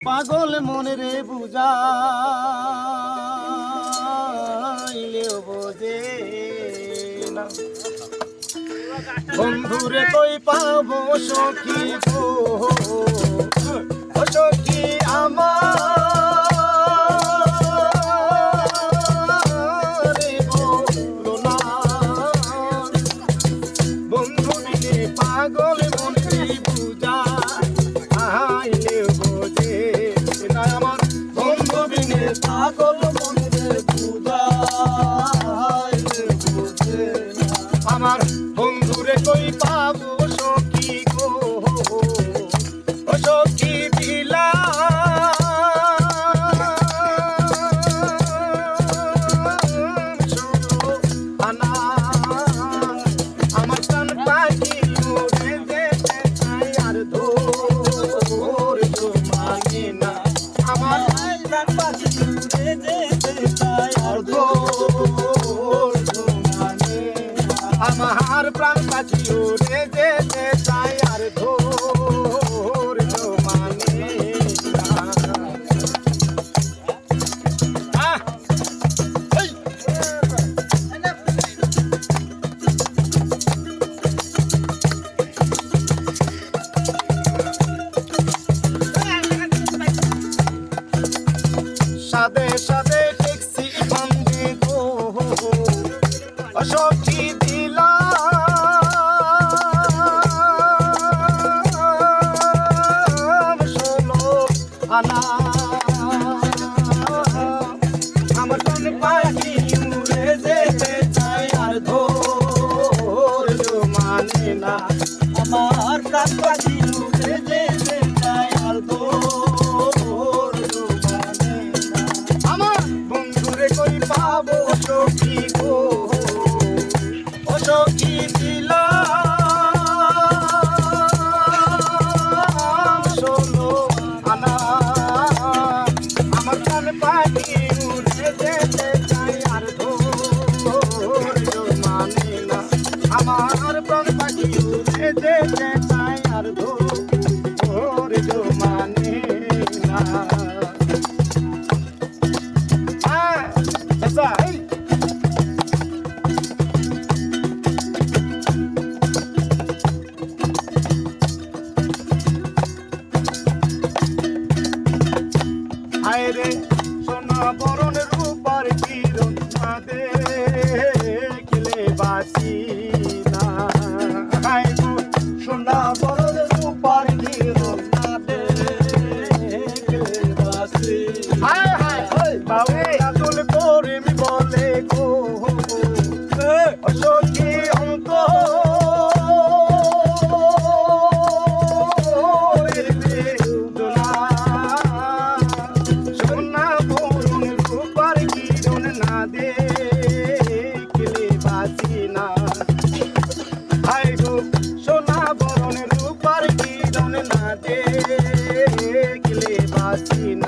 পাগল মনে রে বুঝাইলেও বোঝে না বন্ধুরে কই পাবো সখী গো ও সখী আমার বলো না বন্ধু বিনে পাগল মনে রে বুঝাইলেও বোঝে না আমার বন্ধু বিনে পাগল মনে রে বুঝাইলেও বোঝে না আমার বন্ধুরে কই পাবো সখী গো ও সখী দিলা আনা আমার প্রাণ পাখি উড়ে যেতে চাই আর ধৈর্য মানে না আমার প্রাণ পাখি উড়ে যেতে চাই আর ধৈর্য মানে আমার প্রাণ পাখি উড়ে যেতে চাই আর ধৈর্য মানে সাদে সাদে ট্যাক্সি বন্ধে গো সখী দিলা ষোলো আনা আমার প্রাণ পাখি উড়ে যেতে চাই আর ধৈর্য মানে না আমার প্রাণ পাখি উড়ে যেতে চাই আর ধৈর্য মানে না আমার বন্ধুরে কই পাবো সখী গো ও সখী দিলা ষোলো আনা আমার প্রাণ পাখি উড়ে যেতে চাই আর ধৈর্য মানে না আমার প্রাণ পাখি উড়ে যেতে চাই আর ধৈর্য মানে না আরে সোনা বরণ রূপার কিরণ না দেখলে বাঁচি না সোনা বরণ রূপার কিরণ না দেখলে বাঁচি বাবু আদল করে মি বলে গো সখী অন্ত দেখলে বাঁচি না হাই গো সোনা বরণ রূপার কিরণ না দেখলে বাঁচি না